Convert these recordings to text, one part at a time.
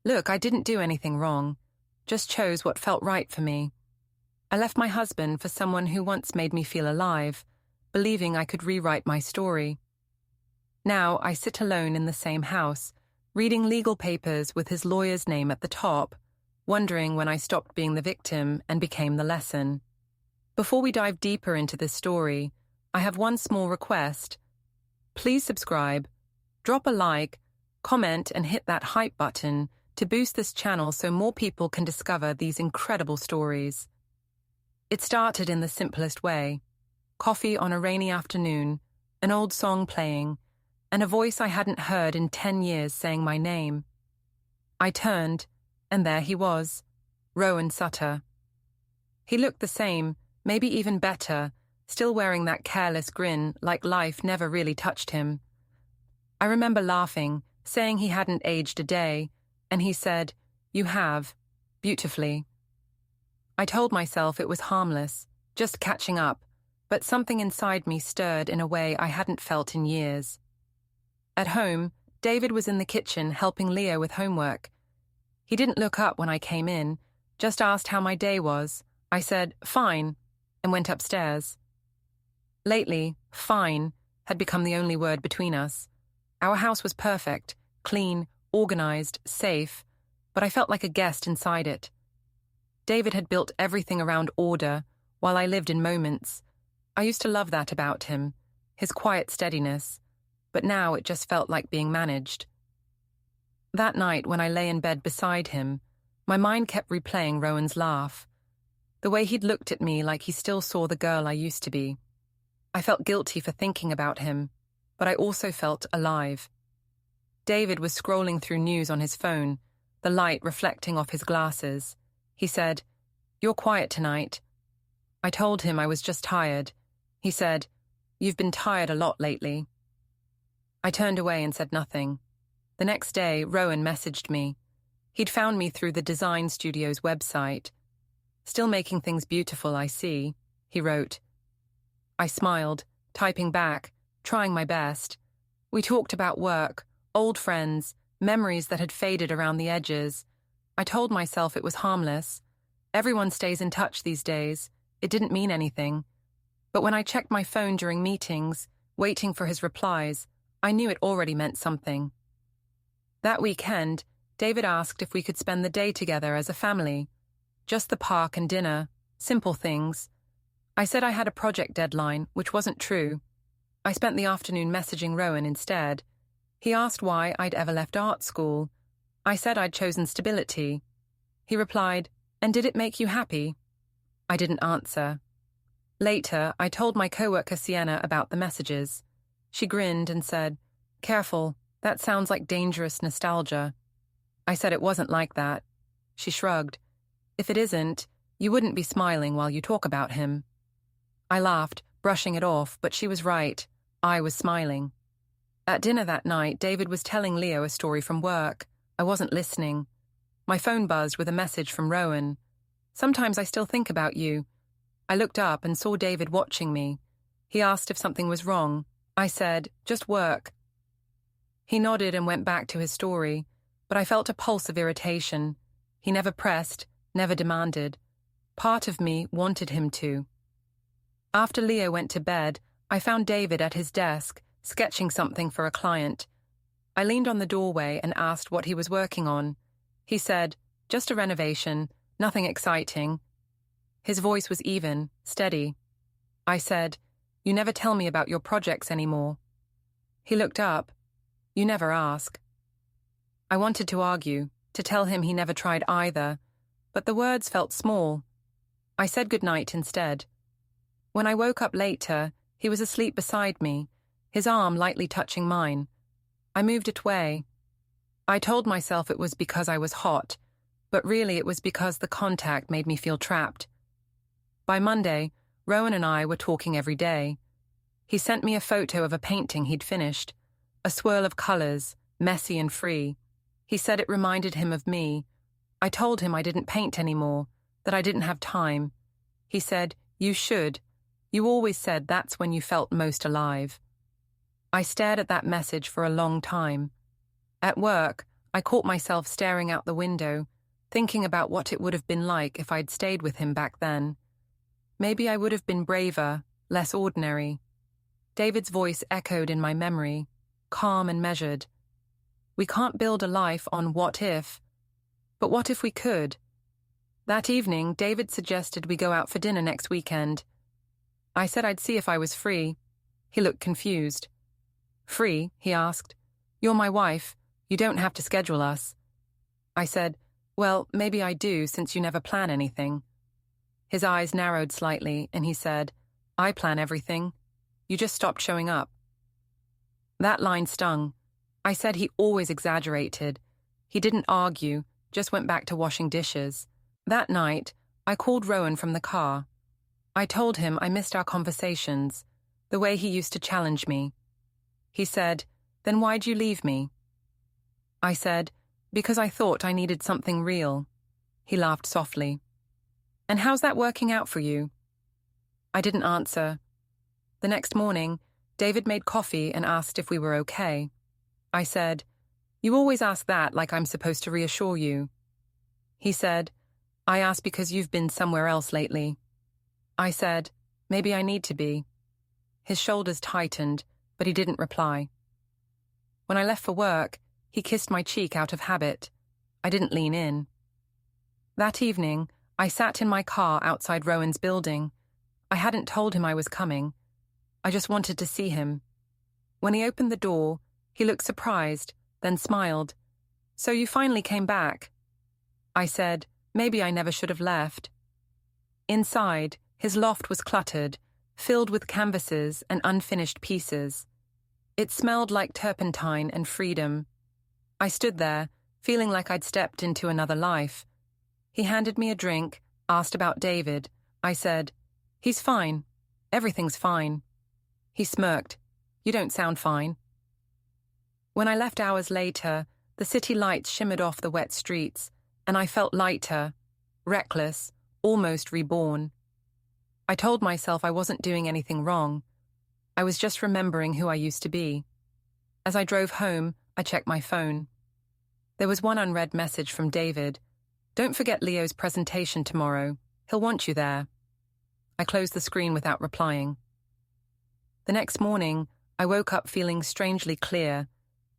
Look, I didn't do anything wrong, just chose what felt right for me. I left my husband for someone who once made me feel alive, believing I could rewrite my story. Now I sit alone in the same house, reading legal papers with his lawyer's name at the top, wondering when I stopped being the victim and became the lesson. Before we dive deeper into this story, I have one small request. Please subscribe, drop a like, comment and hit that hype button to boost this channel so more people can discover these incredible stories. It started in the simplest way. Coffee on a rainy afternoon, an old song playing, and a voice I hadn't heard in 10 years saying my name. I turned, and there he was, Rowan Sutter. He looked the same, maybe even better, still wearing that careless grin like life never really touched him. I remember laughing, saying he hadn't aged a day, and he said, "You have, beautifully." I told myself it was harmless, just catching up, but something inside me stirred in a way I hadn't felt in years. At home, David was in the kitchen helping Leo with homework. He didn't look up when I came in, just asked how my day was. I said, "Fine," and went upstairs. Lately, "fine" had become the only word between us. Our house was perfect, clean, organized, safe, but I felt like a guest inside it. David had built everything around order, while I lived in moments. I used to love that about him, his quiet steadiness, but now it just felt like being managed. That night when I lay in bed beside him, my mind kept replaying Rowan's laugh, the way he'd looked at me like he still saw the girl I used to be. I felt guilty for thinking about him, but I also felt alive. David was scrolling through news on his phone, the light reflecting off his glasses. He said, "You're quiet tonight." I told him I was just tired. He said, "You've been tired a lot lately." I turned away and said nothing. The next day, Rowan messaged me. He'd found me through the design studio's website. "Still making things beautiful, I see," he wrote. I smiled, typing back, trying my best. We talked about work, old friends, memories that had faded around the edges. I told myself it was harmless. Everyone stays in touch these days. It didn't mean anything. But when I checked my phone during meetings, waiting for his replies, I knew it already meant something. That weekend, David asked if we could spend the day together as a family. Just the park and dinner, simple things. I said I had a project deadline, which wasn't true. I spent the afternoon messaging Rowan instead. He asked why I'd ever left art school. I said I'd chosen stability. He replied, "And did it make you happy?" I didn't answer. Later, I told my coworker Sienna about the messages. She grinned and said, "Careful, that sounds like dangerous nostalgia." I said it wasn't like that. She shrugged. "If it isn't, you wouldn't be smiling while you talk about him." I laughed, brushing it off, but she was right. I was smiling. At dinner that night, David was telling Leo a story from work. I wasn't listening. My phone buzzed with a message from Rowan. "Sometimes I still think about you." I looked up and saw David watching me. He asked if something was wrong. I said, "Just work." He nodded and went back to his story, but I felt a pulse of irritation. He never pressed, never demanded. Part of me wanted him to. After Leo went to bed, I found David at his desk, sketching something for a client. I leaned on the doorway and asked what he was working on. He said, "Just a renovation, nothing exciting." His voice was even, steady. I said, "You never tell me about your projects anymore." He looked up. "You never ask." I wanted to argue, to tell him he never tried either, but the words felt small. I said goodnight instead. When I woke up later, he was asleep beside me, his arm lightly touching mine. I moved it away. I told myself it was because I was hot, but really it was because the contact made me feel trapped. By Monday, Rowan and I were talking every day. He sent me a photo of a painting he'd finished, a swirl of colors, messy and free. He said it reminded him of me. I told him I didn't paint anymore, that I didn't have time. He said, "You should. You always said that's when you felt most alive." I stared at that message for a long time. At work, I caught myself staring out the window, thinking about what it would have been like if I'd stayed with him back then. Maybe I would have been braver, less ordinary. David's voice echoed in my memory, calm and measured. We can't build a life on what if, but what if we could? That evening, David suggested we go out for dinner next weekend. I said I'd see if I was free. He looked confused. Free? He asked. You're my wife. You don't have to schedule us. I said, well, maybe I do since you never plan anything. His eyes narrowed slightly and he said, I plan everything. You just stopped showing up. That line stung. I said he always exaggerated. He didn't argue, just went back to washing dishes. That night, I called Rowan from the car. I told him I missed our conversations, the way he used to challenge me. He said, then why'd you leave me? I said, because I thought I needed something real. He laughed softly. And how's that working out for you? I didn't answer. The next morning, David made coffee and asked if we were okay. I said, you always ask that like I'm supposed to reassure you. He said, I asked because you've been somewhere else lately. I said, maybe I need to be. His shoulders tightened, but he didn't reply. When I left for work, he kissed my cheek out of habit. I didn't lean in. That evening, I sat in my car outside Rowan's building. I hadn't told him I was coming. I just wanted to see him. When he opened the door, he looked surprised, then smiled. So you finally came back. I said, maybe I never should have left. Inside, his loft was cluttered, filled with canvases and unfinished pieces. It smelled like turpentine and freedom. I stood there, feeling like I'd stepped into another life. He handed me a drink, asked about David. I said, he's fine. Everything's fine. He smirked. You don't sound fine. When I left hours later, the city lights shimmered off the wet streets, and I felt lighter, reckless, almost reborn. I told myself I wasn't doing anything wrong. I was just remembering who I used to be. As I drove home, I checked my phone. There was one unread message from David. Don't forget Leo's presentation tomorrow. He'll want you there. I closed the screen without replying. The next morning, I woke up feeling strangely clear,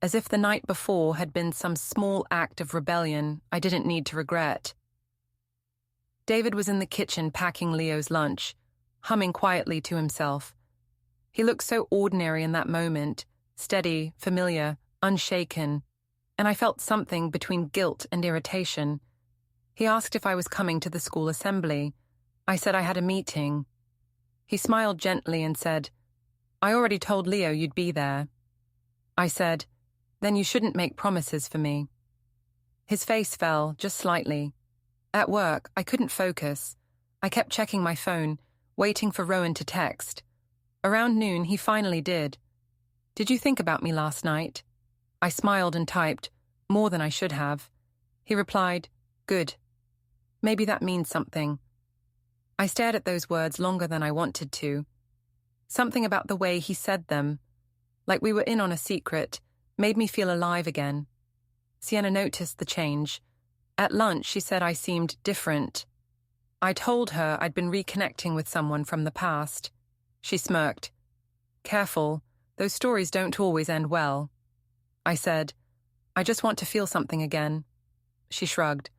as if the night before had been some small act of rebellion I didn't need to regret. David was in the kitchen packing Leo's lunch, humming quietly to himself. He looked so ordinary in that moment, steady, familiar, unshaken, and I felt something between guilt and irritation. He asked if I was coming to the school assembly. I said I had a meeting. He smiled gently and said, I already told Leo you'd be there. I said, then you shouldn't make promises for me. His face fell, just slightly. At work, I couldn't focus. I kept checking my phone, waiting for Rowan to text. Around noon, he finally did. Did you think about me last night? I smiled and typed, more than I should have. He replied, good. Maybe that means something. I stared at those words longer than I wanted to. Something about the way he said them, like we were in on a secret, made me feel alive again. Sienna noticed the change. At lunch, she said I seemed different. I told her I'd been reconnecting with someone from the past. She smirked. Careful, those stories don't always end well. I said, I just want to feel something again. She shrugged.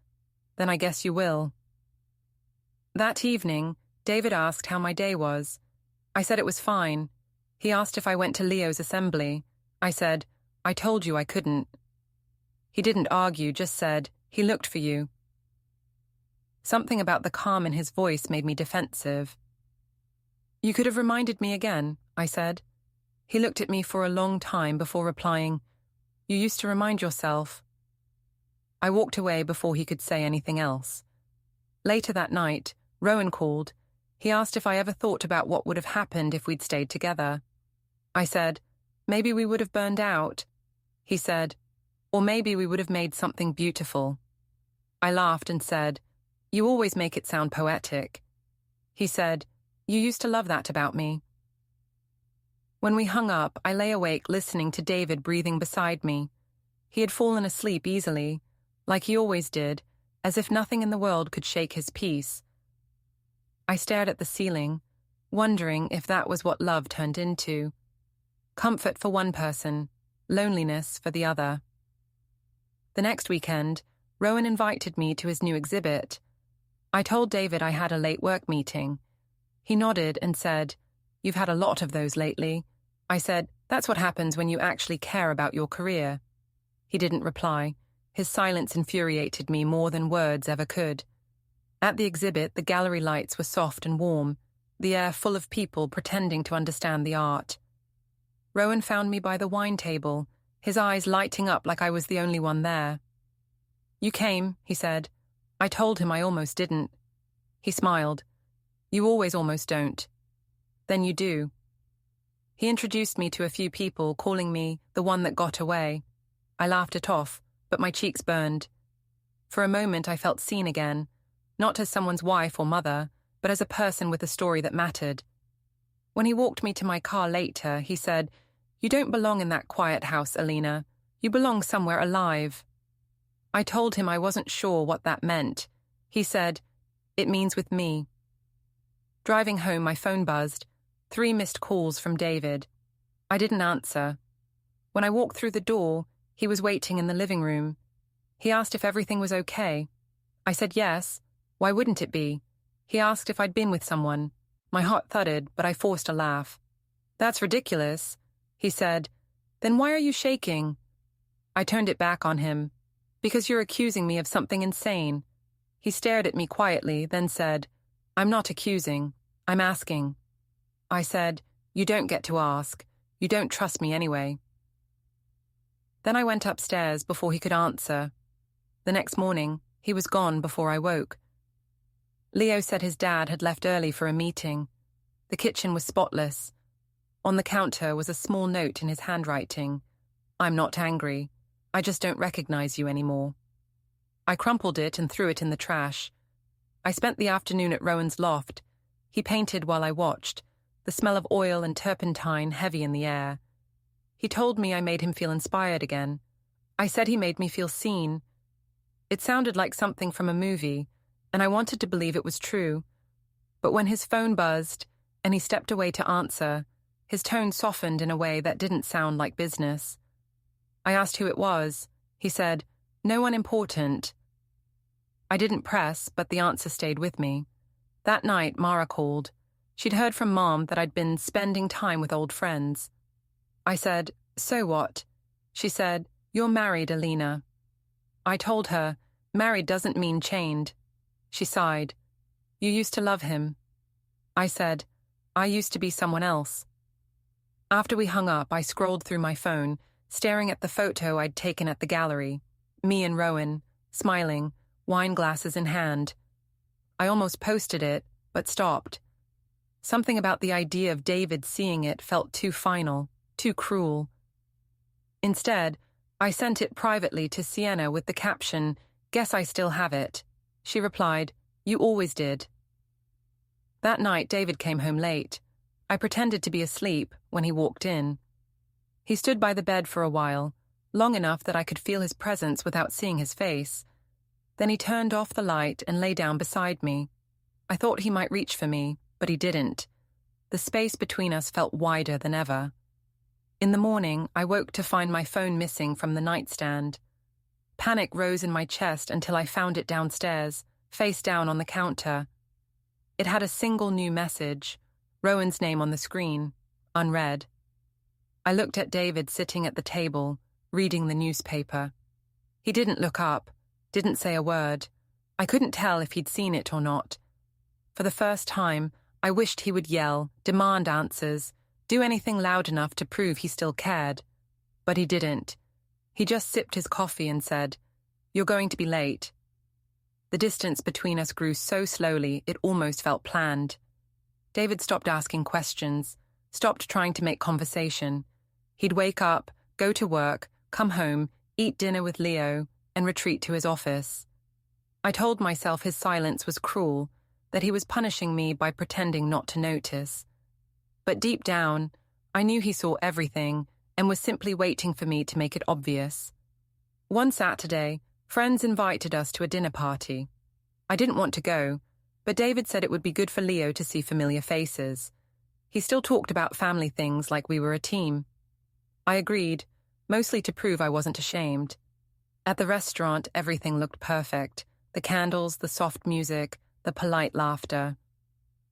Then I guess you will. That evening, David asked how my day was. I said it was fine. He asked if I went to Leo's assembly. I said, I told you I couldn't. He didn't argue, just said, he looked for you. Something about the calm in his voice made me defensive. You could have reminded me again, I said. He looked at me for a long time before replying, you used to remind yourself. I walked away before he could say anything else. Later that night, Rowan called. He asked if I ever thought about what would have happened if we'd stayed together. I said, maybe we would have burned out. He said, or maybe we would have made something beautiful. I laughed and said, you always make it sound poetic. He said, you used to love that about me. When we hung up, I lay awake listening to David breathing beside me. He had fallen asleep easily, like he always did, as if nothing in the world could shake his peace. I stared at the ceiling, wondering if that was what love turned into. Comfort for one person, loneliness for the other. The next weekend, Rowan invited me to his new exhibit. I told David I had a late work meeting. He nodded and said, "You've had a lot of those lately." I said, "That's what happens when you actually care about your career." He didn't reply. His silence infuriated me more than words ever could. At the exhibit, the gallery lights were soft and warm, the air full of people pretending to understand the art. Rowan found me by the wine table, his eyes lighting up like I was the only one there. "You came," he said. I told him I almost didn't. He smiled. "You always almost don't. Then you do." He introduced me to a few people, calling me the one that got away. I laughed it off, but my cheeks burned. For a moment I felt seen again, not as someone's wife or mother, but as a person with a story that mattered. When he walked me to my car later, he said, "You don't belong in that quiet house, Alina. You belong somewhere alive." I told him I wasn't sure what that meant. He said, "It means with me." Driving home, my phone buzzed. 3 missed calls from David. I didn't answer. When I walked through the door, he was waiting in the living room. He asked if everything was okay. I said yes. Why wouldn't it be? He asked if I'd been with someone. My heart thudded, but I forced a laugh. "That's ridiculous," he said. "Then why are you shaking?" I turned it back on him. "Because you're accusing me of something insane." He stared at me quietly, then said, "I'm not accusing. I'm asking." I said, "You don't get to ask. You don't trust me anyway." Then I went upstairs before he could answer. The next morning, he was gone before I woke. Leo said his dad had left early for a meeting. The kitchen was spotless. On the counter was a small note in his handwriting. "I'm not angry. I just don't recognize you anymore." I crumpled it and threw it in the trash. I spent the afternoon at Rowan's loft. He painted while I watched, the smell of oil and turpentine heavy in the air. He told me I made him feel inspired again. I said he made me feel seen. It sounded like something from a movie, and I wanted to believe it was true. But when his phone buzzed and he stepped away to answer, his tone softened in a way that didn't sound like business. I asked who it was. He said, "No one important." I didn't press, but the answer stayed with me. That night, Mara called. She'd heard from Mom that I'd been spending time with old friends. I said, "So what?" She said, "You're married, Alina." I told her, "Married doesn't mean chained." She sighed. "You used to love him." I said, "I used to be someone else." After we hung up, I scrolled through my phone, staring at the photo I'd taken at the gallery. Me and Rowan, smiling, wine glasses in hand. I almost posted it, but stopped. Something about the idea of David seeing it felt too final, too cruel. Instead, I sent it privately to Sienna with the caption, "Guess I still have it." She replied, "You always did." That night, David came home late. I pretended to be asleep when he walked in. He stood by the bed for a while, long enough that I could feel his presence without seeing his face. Then he turned off the light and lay down beside me. I thought he might reach for me, but he didn't. The space between us felt wider than ever. In the morning, I woke to find my phone missing from the nightstand. Panic rose in my chest until I found it downstairs, face down on the counter. It had a single new message, Rowan's name on the screen, unread. I looked at David sitting at the table, reading the newspaper. He didn't look up, didn't say a word. I couldn't tell if he'd seen it or not. For the first time, I wished he would yell, demand answers, do anything loud enough to prove he still cared. But he didn't. He just sipped his coffee and said, "You're going to be late." The distance between us grew so slowly it almost felt planned. David stopped asking questions, stopped trying to make conversation. He'd wake up, go to work, come home, eat dinner with Leo, and retreat to his office. I told myself his silence was cruel, that he was punishing me by pretending not to notice. But deep down, I knew he saw everything and was simply waiting for me to make it obvious. One Saturday, friends invited us to a dinner party. I didn't want to go, but David said it would be good for Leo to see familiar faces. He still talked about family things like we were a team. I agreed, mostly to prove I wasn't ashamed. At the restaurant, everything looked perfect. The candles, the soft music, the polite laughter.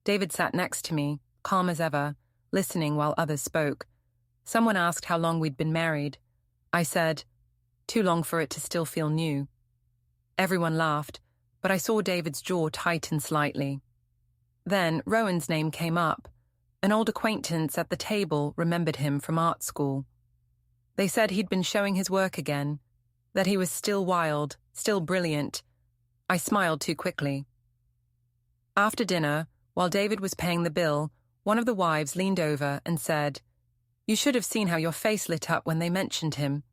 David sat next to me, calm as ever, listening while others spoke. Someone asked how long we'd been married. I said, too long for it to still feel new. Everyone laughed, but I saw David's jaw tighten slightly. Then Rowan's name came up. An old acquaintance at the table remembered him from art school. They said he'd been showing his work again, that he was still wild, still brilliant. I smiled too quickly. After dinner, while David was paying the bill, one of the wives leaned over and said, "You should have seen how your face lit up when they mentioned him."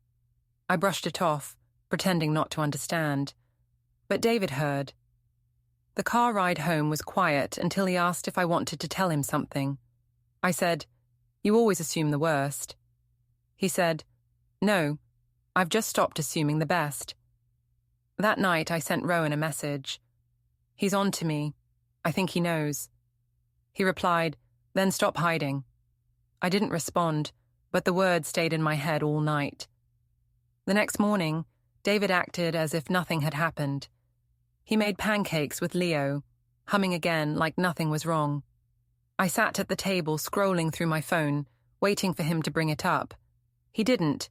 I brushed it off, pretending not to understand. But David heard. The car ride home was quiet until he asked if I wanted to tell him something. I said, "You always assume the worst." He said, "No, I've just stopped assuming the best." That night I sent Rowan a message. "He's on to me. I think he knows." He replied, "Then stop hiding." I didn't respond, but the words stayed in my head all night. The next morning, David acted as if nothing had happened. He made pancakes with Leo, humming again like nothing was wrong. I sat at the table scrolling through my phone, waiting for him to bring it up. He didn't.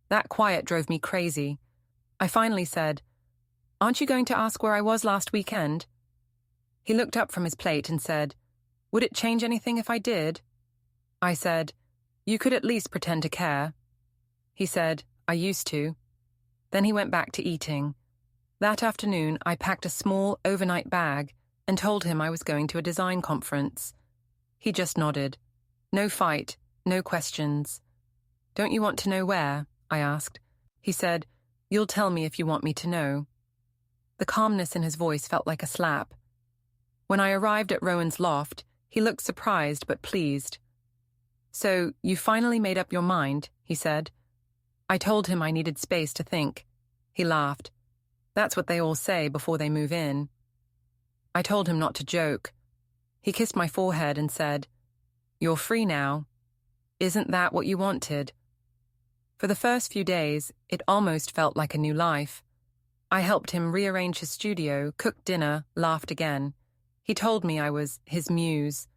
That quiet drove me crazy. I finally said, "Aren't you going to ask where I was last weekend?" He looked up from his plate and said, "Would it change anything if I did?" I said, "You could at least pretend to care." He said, "I used to." Then he went back to eating. That afternoon, I packed a small overnight bag and told him I was going to a design conference. He just nodded. No fight, no questions. "Don't you want to know where?" I asked. He said, "You'll tell me if you want me to know." The calmness in his voice felt like a slap. When I arrived at Rowan's loft, he looked surprised but pleased. "So, you finally made up your mind," he said. I told him I needed space to think. He laughed. "That's what they all say before they move in." I told him not to joke. He kissed my forehead and said, "You're free now. Isn't that what you wanted?" For the first few days, it almost felt like a new life. I helped him rearrange his studio, cooked dinner, laughed again. He told me I was his muse.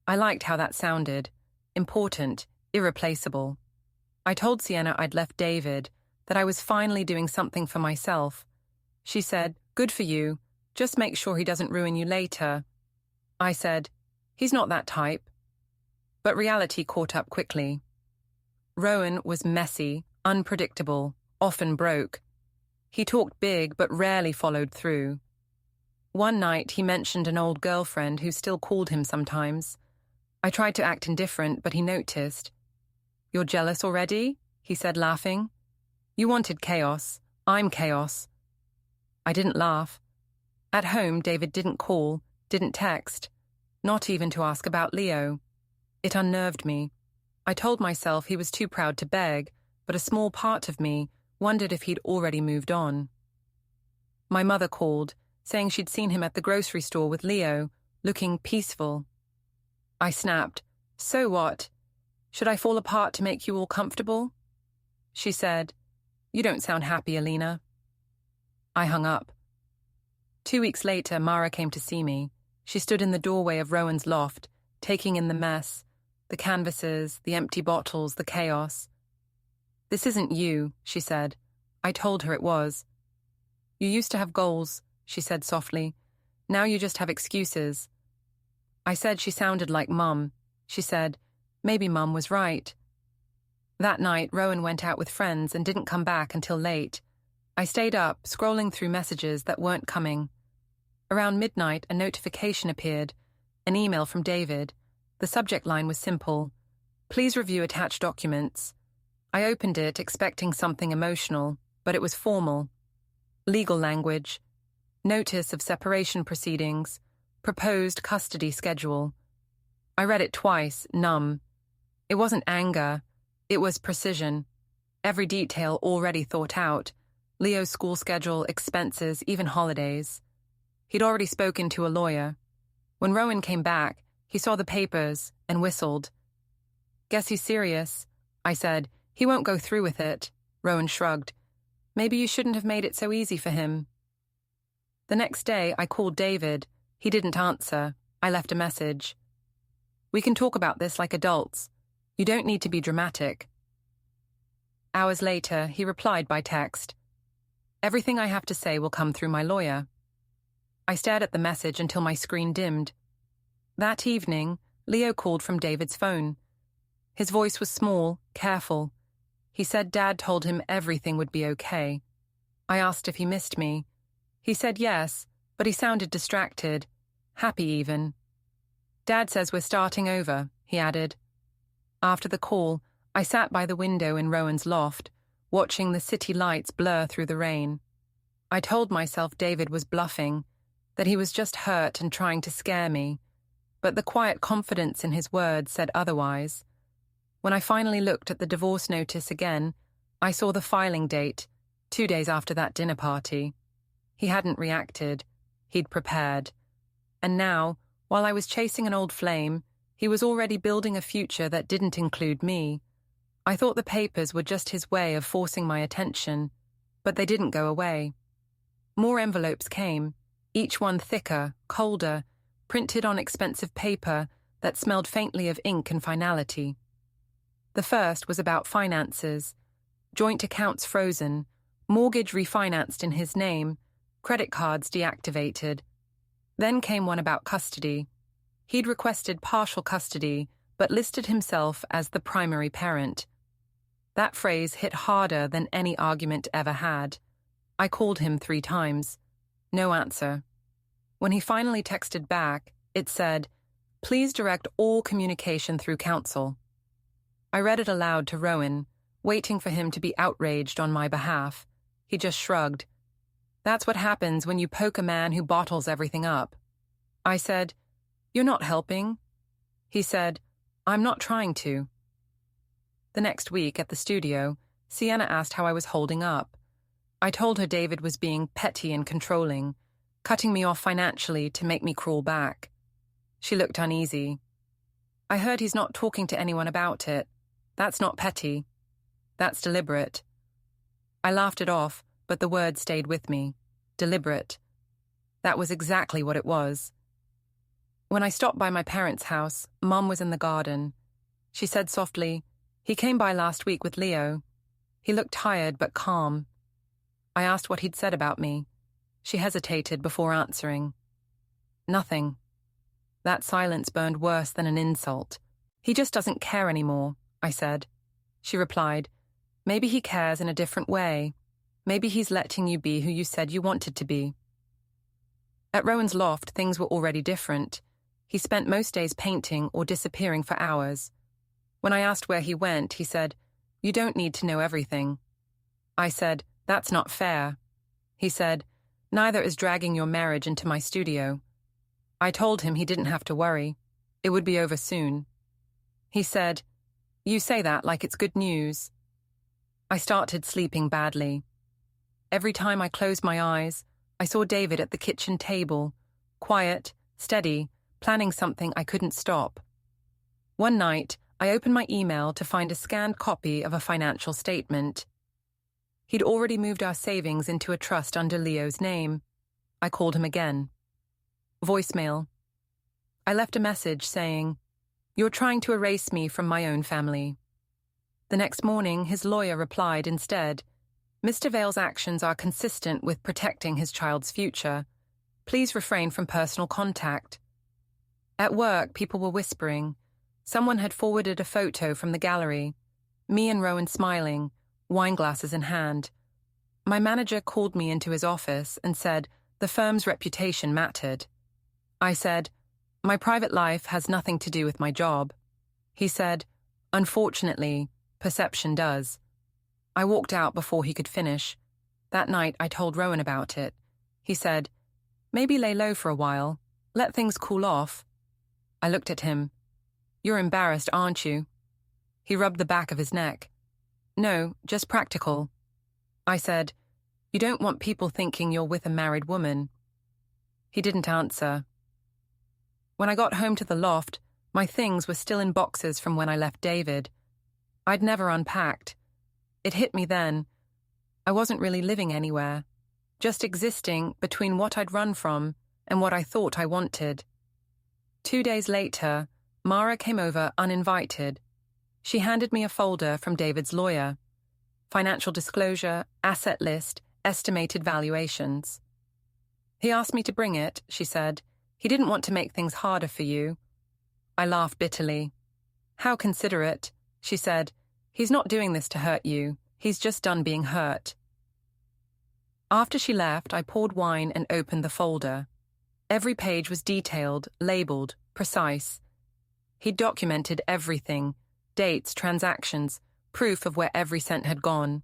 I liked how that sounded. Important, irreplaceable. I told Sienna I'd left David, that I was finally doing something for myself. She said, "Good for you. Just make sure he doesn't ruin you later." I said, "He's not that type." But reality caught up quickly. Rowan was messy, unpredictable, often broke. He talked big but rarely followed through. One night he mentioned an old girlfriend who still called him sometimes. I tried to act indifferent, but he noticed. "You're jealous already?" he said, laughing. "You wanted chaos. I'm chaos." I didn't laugh. At home, David didn't call, didn't text, not even to ask about Leo. It unnerved me. I told myself he was too proud to beg, but a small part of me wondered if he'd already moved on. My mother called, saying she'd seen him at the grocery store with Leo, looking peaceful. I snapped, "So what? Should I fall apart to make you all comfortable?" She said, "You don't sound happy, Alina." I hung up. 2 weeks later, Mara came to see me. She stood in the doorway of Rowan's loft, taking in the mess, the canvases, the empty bottles, the chaos. "This isn't you," she said. I told her it was. "You used to have goals," she said softly. "Now you just have excuses." I said she sounded like Mum. She said, "Maybe Mum was right." That night, Rowan went out with friends and didn't come back until late. I stayed up, scrolling through messages that weren't coming. Around midnight, a notification appeared, an email from David. The subject line was simple: "Please review attached documents." I opened it, expecting something emotional, but it was formal. Legal language. Notice of separation proceedings. Proposed custody schedule. I read it twice, numb. It wasn't anger. It was precision. Every detail already thought out. Leo's school schedule, expenses, even holidays. He'd already spoken to a lawyer. When Rowan came back, he saw the papers and whistled. "Guess he's serious," I said. "He won't go through with it." Rowan shrugged. "Maybe you shouldn't have made it so easy for him." The next day, I called David. He didn't answer. I left a message. "We can talk about this like adults. You don't need to be dramatic." Hours later, he replied by text. "Everything I have to say will come through my lawyer." I stared at the message until my screen dimmed. That evening, Leo called from David's phone. His voice was small, careful. He said Dad told him everything would be okay. I asked if he missed me. He said yes, but he sounded distracted, happy even. "Dad says we're starting over," he added. After the call, I sat by the window in Rowan's loft, watching the city lights blur through the rain. I told myself David was bluffing, that he was just hurt and trying to scare me, but the quiet confidence in his words said otherwise. When I finally looked at the divorce notice again, I saw the filing date, 2 days after that dinner party. He hadn't reacted. He'd prepared. And now, while I was chasing an old flame, he was already building a future that didn't include me. I thought the papers were just his way of forcing my attention, but they didn't go away. More envelopes came, each one thicker, colder, printed on expensive paper that smelled faintly of ink and finality. The first was about finances, joint accounts frozen, mortgage refinanced in his name, credit cards deactivated. Then came one about custody. He'd requested partial custody, but listed himself as the primary parent. That phrase hit harder than any argument ever had. I called him 3 times. No answer. When he finally texted back, it said, "Please direct all communication through counsel." I read it aloud to Rowan, waiting for him to be outraged on my behalf. He just shrugged. "That's what happens when you poke a man who bottles everything up." I said, "You're not helping." He said, "I'm not trying to." The next week at the studio, Sienna asked how I was holding up. I told her David was being petty and controlling, cutting me off financially to make me crawl back. She looked uneasy. "I heard he's not talking to anyone about it. That's not petty. That's deliberate." I laughed it off, but the word stayed with me. Deliberate. That was exactly what it was. When I stopped by my parents' house, Mum was in the garden. She said softly, "He came by last week with Leo." He looked tired but calm. I asked what he'd said about me. She hesitated before answering. "Nothing." That silence burned worse than an insult. "He just doesn't care anymore," I said. She replied, "Maybe he cares in a different way. Maybe he's letting you be who you said you wanted to be." At Rowan's loft, things were already different. He spent most days painting or disappearing for hours. When I asked where he went, he said, "You don't need to know everything." I said, "That's not fair." He said, "Neither is dragging your marriage into my studio." I told him he didn't have to worry. It would be over soon. He said, "You say that like it's good news." I started sleeping badly. Every time I closed my eyes, I saw David at the kitchen table, quiet, steady, planning something I couldn't stop. One night, I opened my email to find a scanned copy of a financial statement. He'd already moved our savings into a trust under Leo's name. I called him again. Voicemail. I left a message saying, "You're trying to erase me from my own family." The next morning, his lawyer replied instead, "Mr. Vale's actions are consistent with protecting his child's future. Please refrain from personal contact." At work, people were whispering. Someone had forwarded a photo from the gallery. Me and Rowan smiling, wine glasses in hand. My manager called me into his office and said the firm's reputation mattered. I said, "My private life has nothing to do with my job." He said, "Unfortunately, perception does." I walked out before he could finish. That night, I told Rowan about it. He said, "Maybe lay low for a while. Let things cool off." I looked at him. "You're embarrassed, aren't you?" He rubbed the back of his neck. "No, just practical." I said, You don't want people thinking you're with a married woman." He didn't answer. When I got home to the loft, my things were still in boxes from when I left David. I'd never unpacked. It hit me then. I wasn't really living anywhere, just existing between what I'd run from and what I thought I wanted. 2 days later, Mara came over uninvited. She handed me a folder from David's lawyer. Financial disclosure, asset list, estimated valuations. "He asked me to bring it," she said. "He didn't want to make things harder for you." I laughed bitterly. "How considerate," she said. "He's not doing this to hurt you. He's just done being hurt." After she left, I poured wine and opened the folder. Every page was detailed, labeled, precise. He'd documented everything: dates, transactions, proof of where every cent had gone.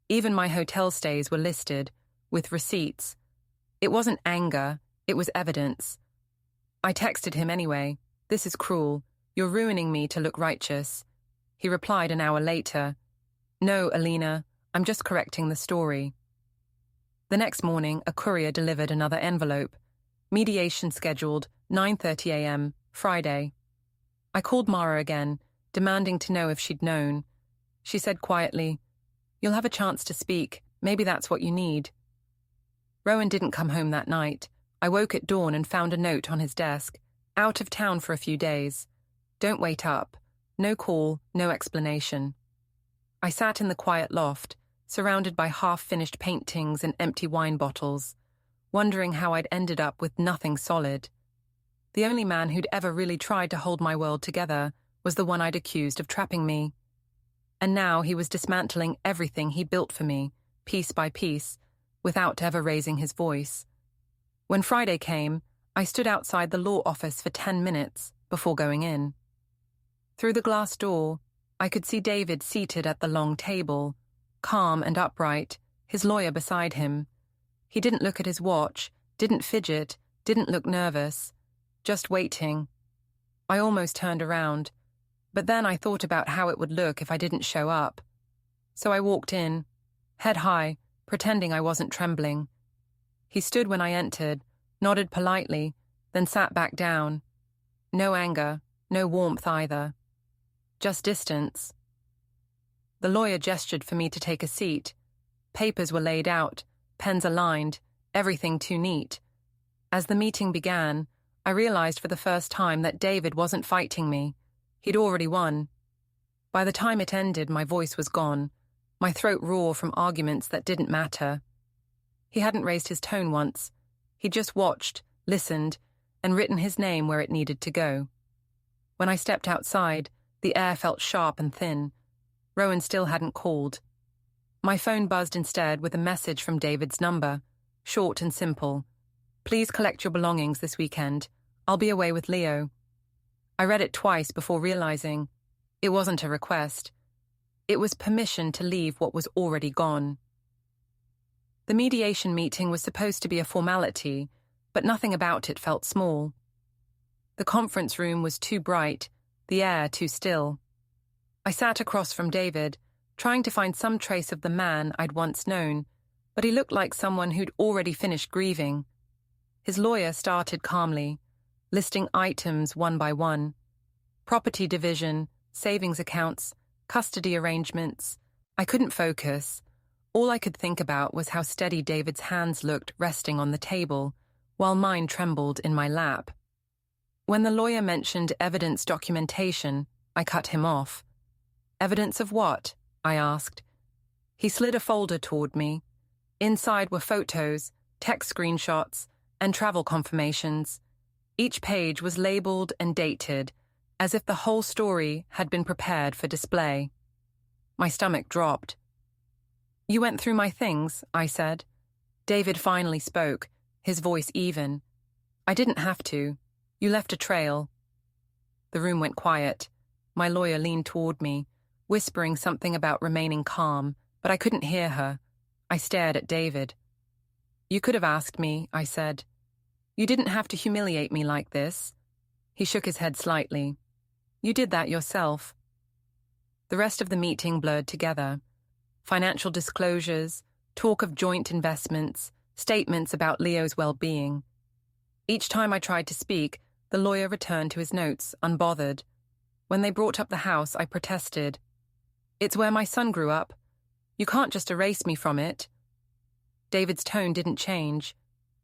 Even my hotel stays were listed, with receipts. It wasn't anger, it was evidence. I texted him anyway. "This is cruel. You're ruining me to look righteous." He replied an hour later. "No, Alina, I'm just correcting the story." The next morning, a courier delivered another envelope. Mediation scheduled, 9:30 a.m., Friday. I called Mara again, demanding to know if she'd known. She said quietly, "You'll have a chance to speak. Maybe that's what you need." Rowan didn't come home that night. I woke at dawn and found a note on his desk. "Out of town for a few days. Don't wait up. No call, no explanation." I sat in the quiet loft, surrounded by half-finished paintings and empty wine bottles, wondering how I'd ended up with nothing solid. The only man who'd ever really tried to hold my world together was the one I'd accused of trapping me. And now he was dismantling everything he built for me, piece by piece, without ever raising his voice. When Friday came, I stood outside the law office for 10 minutes before going in. Through the glass door, I could see David seated at the long table, calm and upright, his lawyer beside him. He didn't look at his watch, didn't fidget, didn't look nervous, just waiting. I almost turned around, but then I thought about how it would look if I didn't show up. So I walked in, head high, pretending I wasn't trembling. He stood when I entered, nodded politely, then sat back down. No anger, no warmth either. Just distance. The lawyer gestured for me to take a seat. Papers were laid out, pens aligned, everything too neat. As the meeting began, I realized for the first time that David wasn't fighting me. He'd already won. By the time it ended, my voice was gone, my throat raw from arguments that didn't matter. He hadn't raised his tone once. He'd just watched, listened, and written his name where it needed to go. When I stepped outside, the air felt sharp and thin. Rowan still hadn't called. My phone buzzed instead with a message from David's number, short and simple. "Please collect your belongings this weekend. I'll be away with Leo." I read it twice before realizing it wasn't a request. It was permission to leave what was already gone. The mediation meeting was supposed to be a formality, but nothing about it felt small. The conference room was too bright, the air too still. I sat across from David, trying to find some trace of the man I'd once known, but he looked like someone who'd already finished grieving. His lawyer started calmly, listing items one by one. Property division, savings accounts, custody arrangements. I couldn't focus. All I could think about was how steady David's hands looked resting on the table, while mine trembled in my lap. When the lawyer mentioned evidence documentation, I cut him off. "Evidence of what?" I asked. He slid a folder toward me. Inside were photos, text screenshots, and travel confirmations. Each page was labeled and dated, as if the whole story had been prepared for display. My stomach dropped. "You went through my things," I said. David finally spoke, his voice even. "I didn't have to. You left a trail." The room went quiet. My lawyer leaned toward me, whispering something about remaining calm, but I couldn't hear her. I stared at David. "You could have asked me," I said. "You didn't have to humiliate me like this." He shook his head slightly. "You did that yourself." The rest of the meeting blurred together. Financial disclosures, talk of joint investments, statements about Leo's well-being. Each time I tried to speak, the lawyer returned to his notes, unbothered. When they brought up the house, I protested. "It's where my son grew up. You can't just erase me from it." David's tone didn't change.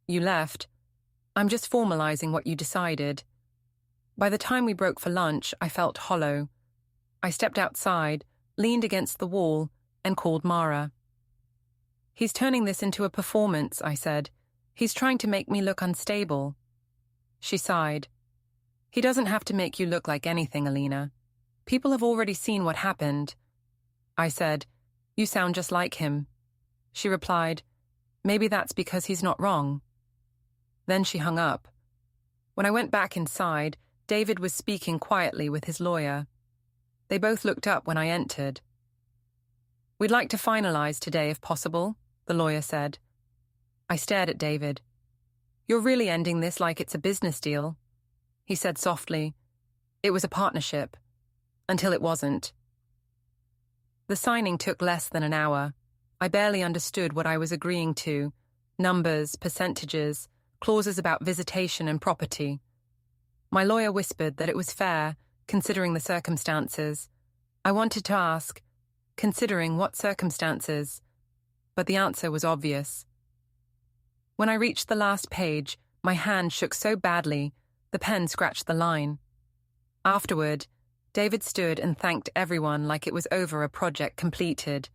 "You left. I'm just formalizing what you decided." By the time we broke for lunch, I felt hollow. I stepped outside, leaned against the wall, and called Mara. "He's turning this into a performance," I said. "He's trying to make me look unstable." She sighed. "He doesn't have to make you look like anything, Alina. People have already seen what happened." I said, "You sound just like him." She replied, "Maybe that's because he's not wrong." Then she hung up. When I went back inside, David was speaking quietly with his lawyer. They both looked up when I entered. "We'd like to finalize today if possible," the lawyer said. I stared at David. "You're really ending this like it's a business deal?" He said softly, "It was a partnership. Until it wasn't." The signing took less than an hour. I barely understood what I was agreeing to. Numbers, percentages, clauses about visitation and property. My lawyer whispered that it was fair, considering the circumstances. I wanted to ask, considering what circumstances? But the answer was obvious. When I reached the last page, my hand shook so badly, the pen scratched the line. Afterward, David stood and thanked everyone like it was over a project completed.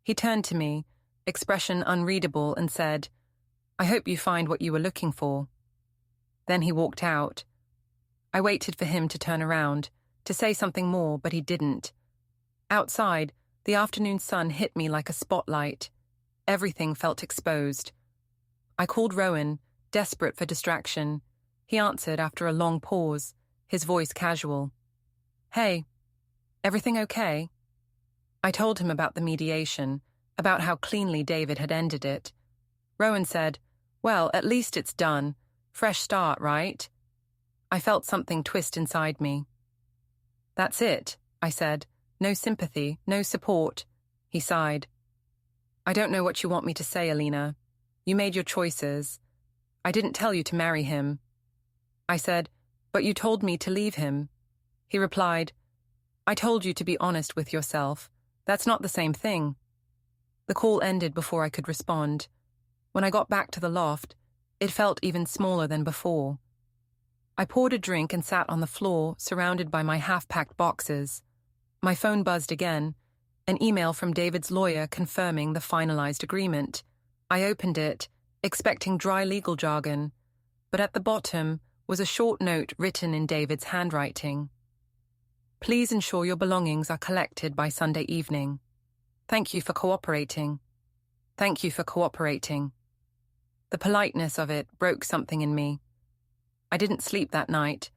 He turned to me, expression unreadable, and said, "I hope you find what you were looking for." Then he walked out. I waited for him to turn around, to say something more, but he didn't. Outside, the afternoon sun hit me like a spotlight. Everything felt exposed. I called Rowan, desperate for distraction. He answered after a long pause, his voice casual. "Hey, everything okay?" I told him about the mediation, about how cleanly David had ended it. Rowan said, "Well, at least it's done. Fresh start, right?" I felt something twist inside me. "That's it," I said. "No sympathy, no support." He sighed. "I don't know what you want me to say, Alina. You made your choices. I didn't tell you to marry him." I said, "But you told me to leave him." He replied, "I told you to be honest with yourself. That's not the same thing." The call ended before I could respond. When I got back to the loft, it felt even smaller than before. I poured a drink and sat on the floor, surrounded by my half-packed boxes. My phone buzzed again, an email from David's lawyer confirming the finalized agreement. I opened it, expecting dry legal jargon, but at the bottom was a short note written in David's handwriting. "Please ensure your belongings are collected by Sunday evening. Thank you for cooperating. Thank you for cooperating." The politeness of it broke something in me. I didn't sleep that night.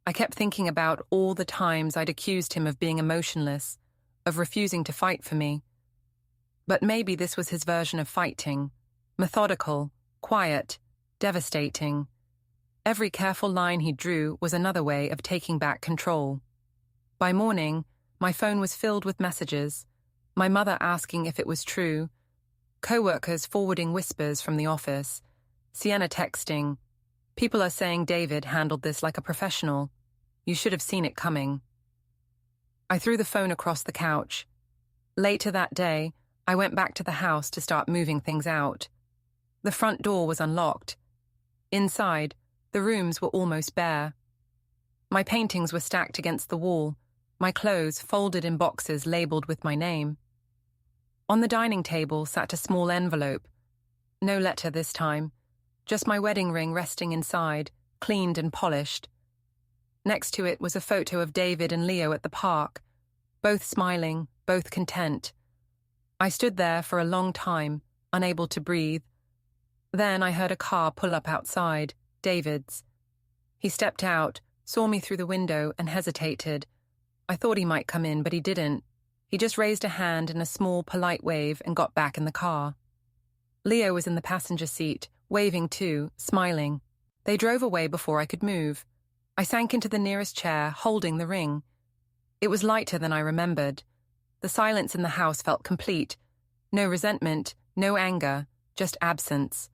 I kept thinking about all the times I'd accused him of being emotionless, of refusing to fight for me. But maybe this was his version of fighting, methodical, quiet, devastating. Every careful line he drew was another way of taking back control. By morning, my phone was filled with messages, my mother asking if it was true, co-workers forwarding whispers from the office, Sienna texting, "People are saying David handled this like a professional. You should have seen it coming." I threw the phone across the couch. Later that day, I went back to the house to start moving things out. The front door was unlocked. Inside, the rooms were almost bare. My paintings were stacked against the wall, my clothes folded in boxes labeled with my name. On the dining table sat a small envelope. No letter this time, just my wedding ring resting inside, cleaned and polished. Next to it was a photo of David and Leo at the park, both smiling, both content. I stood there for a long time, unable to breathe. Then I heard a car pull up outside, David's. He stepped out, saw me through the window, and hesitated. I thought he might come in, but he didn't. He just raised a hand in a small, polite wave and got back in the car. Leo was in the passenger seat, waving too, smiling. They drove away before I could move. I sank into the nearest chair, holding the ring. It was lighter than I remembered. The silence in the house felt complete. No resentment, no anger, just absence.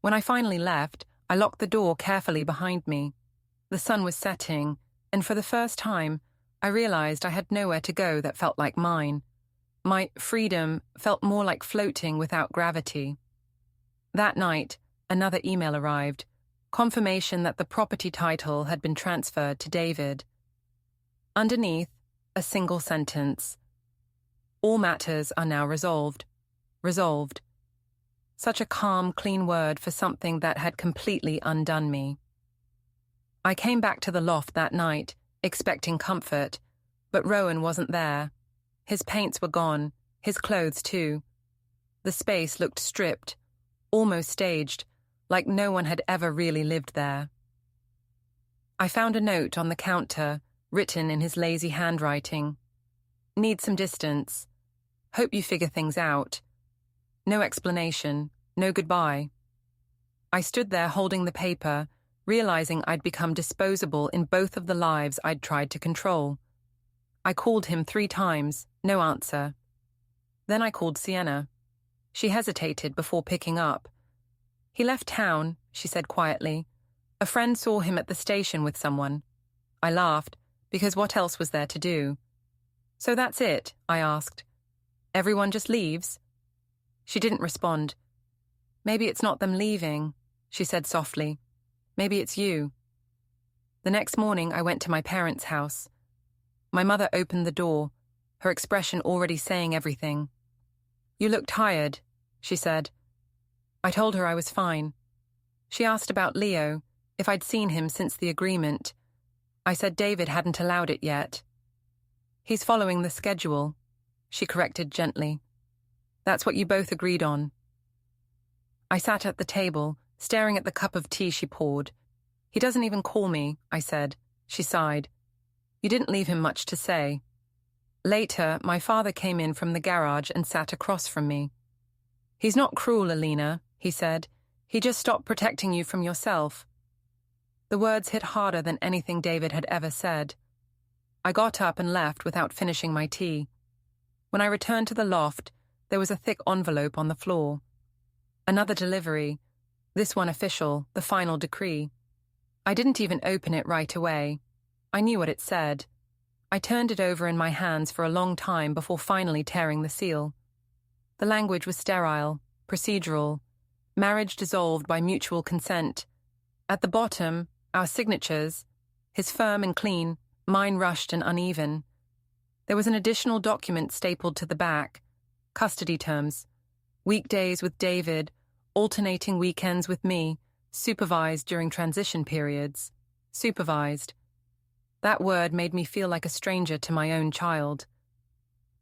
When I finally left, I locked the door carefully behind me. The sun was setting, and for the first time, I realized I had nowhere to go that felt like mine. My freedom felt more like floating without gravity. That night, another email arrived, confirmation that the property title had been transferred to David. Underneath, a single sentence. All matters are now resolved. Resolved. Such a calm, clean word for something that had completely undone me. I came back to the loft that night, expecting comfort, but Rowan wasn't there. His paints were gone, his clothes too. The space looked stripped, almost staged, like no one had ever really lived there. I found a note on the counter, written in his lazy handwriting. Need some distance. Hope you figure things out. No explanation, no goodbye. I stood there holding the paper, realizing I'd become disposable in both of the lives I'd tried to control. I called him 3 times, no answer. Then I called Sienna. She hesitated before picking up. He left town, she said quietly. A friend saw him at the station with someone. I laughed, because what else was there to do? So that's it, I asked. Everyone just leaves? She didn't respond. Maybe it's not them leaving, she said softly. Maybe it's you. The next morning I went to my parents' house. My mother opened the door, her expression already saying everything. You look tired, she said. I told her I was fine. She asked about Leo, if I'd seen him since the agreement. I said David hadn't allowed it yet. He's following the schedule, she corrected gently. That's what you both agreed on. I sat at the table, staring at the cup of tea she poured. He doesn't even call me, I said. She sighed. You didn't leave him much to say. Later, my father came in from the garage and sat across from me. He's not cruel, Alina, he said. He just stopped protecting you from yourself. The words hit harder than anything David had ever said. I got up and left without finishing my tea. When I returned to the loft, there was a thick envelope on the floor. Another delivery, this one official, the final decree. I didn't even open it right away. I knew what it said. I turned it over in my hands for a long time before finally tearing the seal. The language was sterile, procedural, marriage dissolved by mutual consent. At the bottom, our signatures, his firm and clean, mine rushed and uneven. There was an additional document stapled to the back, custody terms, weekdays with David, alternating weekends with me, supervised during transition periods. Supervised. That word made me feel like a stranger to my own child.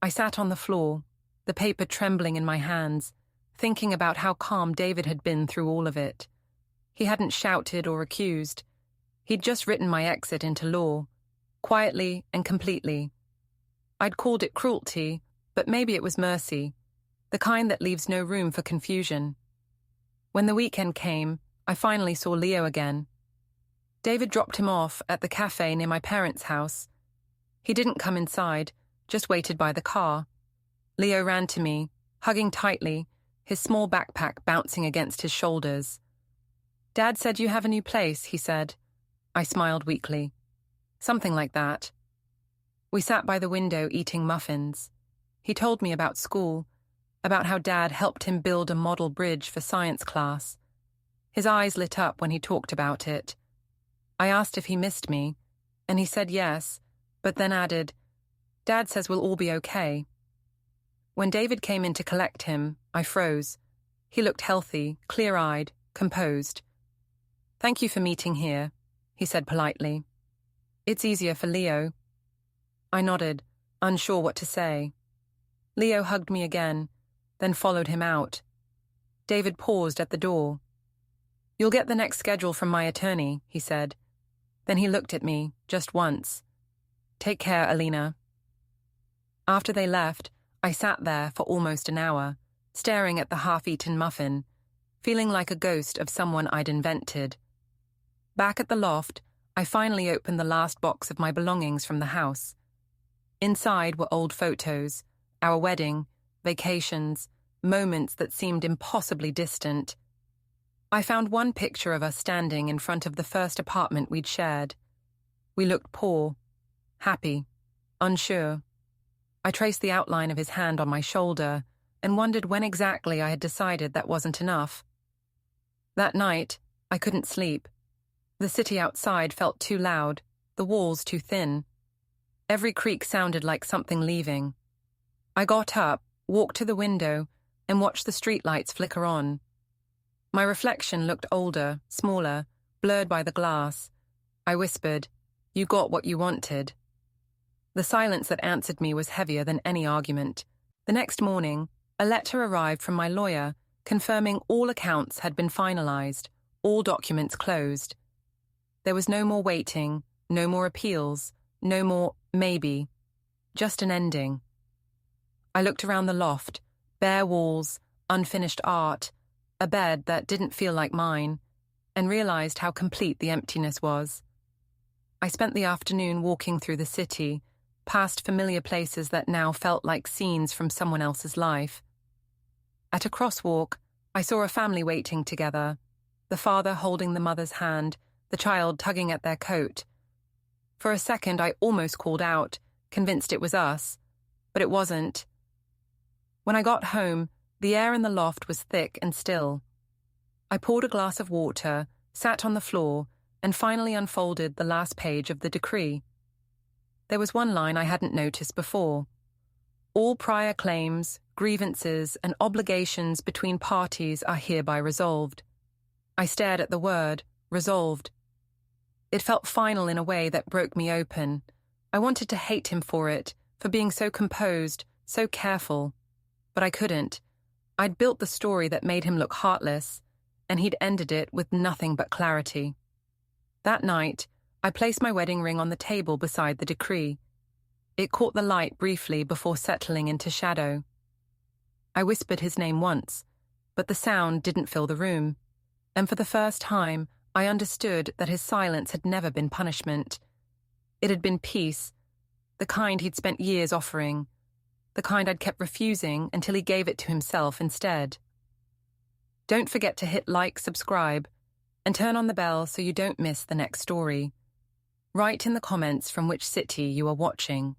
I sat on the floor, the paper trembling in my hands, thinking about how calm David had been through all of it. He hadn't shouted or accused. He'd just written my exit into law, quietly and completely. I'd called it cruelty, but maybe it was mercy, the kind that leaves no room for confusion. When the weekend came, I finally saw Leo again. David dropped him off at the cafe near my parents' house. He didn't come inside, just waited by the car. Leo ran to me, hugging tightly, his small backpack bouncing against his shoulders. Dad said you have a new place, he said. I smiled weakly. Something like that. We sat by the window eating muffins. He told me about school, about how Dad helped him build a model bridge for science class. His eyes lit up when he talked about it. I asked if he missed me, and he said yes, but then added, Dad says we'll all be okay. When David came in to collect him, I froze. He looked healthy, clear-eyed, composed. Thank you for meeting here, he said politely. It's easier for Leo. I nodded, unsure what to say. Leo hugged me again, then followed him out. David paused at the door. You'll get the next schedule from my attorney, he said. Then he looked at me, just once. Take care, Alina. After they left, I sat there for almost an hour, staring at the half-eaten muffin, feeling like a ghost of someone I'd invented. Back at the loft, I finally opened the last box of my belongings from the house. Inside were old photos, our wedding, vacations, moments that seemed impossibly distant. I found one picture of us standing in front of the first apartment we'd shared. We looked poor, happy, unsure. I traced the outline of his hand on my shoulder and wondered when exactly I had decided that wasn't enough. That night, I couldn't sleep. The city outside felt too loud, the walls too thin. Every creak sounded like something leaving. I got up, walked to the window, and watched the streetlights flicker on. My reflection looked older, smaller, blurred by the glass. I whispered, "You got what you wanted." The silence that answered me was heavier than any argument. The next morning, a letter arrived from my lawyer confirming all accounts had been finalized, all documents closed. There was no more waiting, no more appeals, no more maybe, just an ending. I looked around the loft, bare walls, unfinished art, a bed that didn't feel like mine, and realized how complete the emptiness was. I spent the afternoon walking through the city, past familiar places that now felt like scenes from someone else's life. At a crosswalk, I saw a family waiting together, the father holding the mother's hand, the child tugging at their coat. For a second, I almost called out, convinced it was us, but it wasn't. When I got home, the air in the loft was thick and still. I poured a glass of water, sat on the floor, and finally unfolded the last page of the decree. There was one line I hadn't noticed before. All prior claims, grievances, and obligations between parties are hereby resolved. I stared at the word, resolved. It felt final in a way that broke me open. I wanted to hate him for it, for being so composed, so careful. But I couldn't. I'd built the story that made him look heartless, and he'd ended it with nothing but clarity. That night, I placed my wedding ring on the table beside the decree. It caught the light briefly before settling into shadow. I whispered his name once, but the sound didn't fill the room, and for the first time, I understood that his silence had never been punishment. It had been peace, the kind he'd spent years offering, the kind I'd kept refusing until he gave it to himself instead. Don't forget to hit like, subscribe, and turn on the bell so you don't miss the next story. Write in the comments from which city you are watching.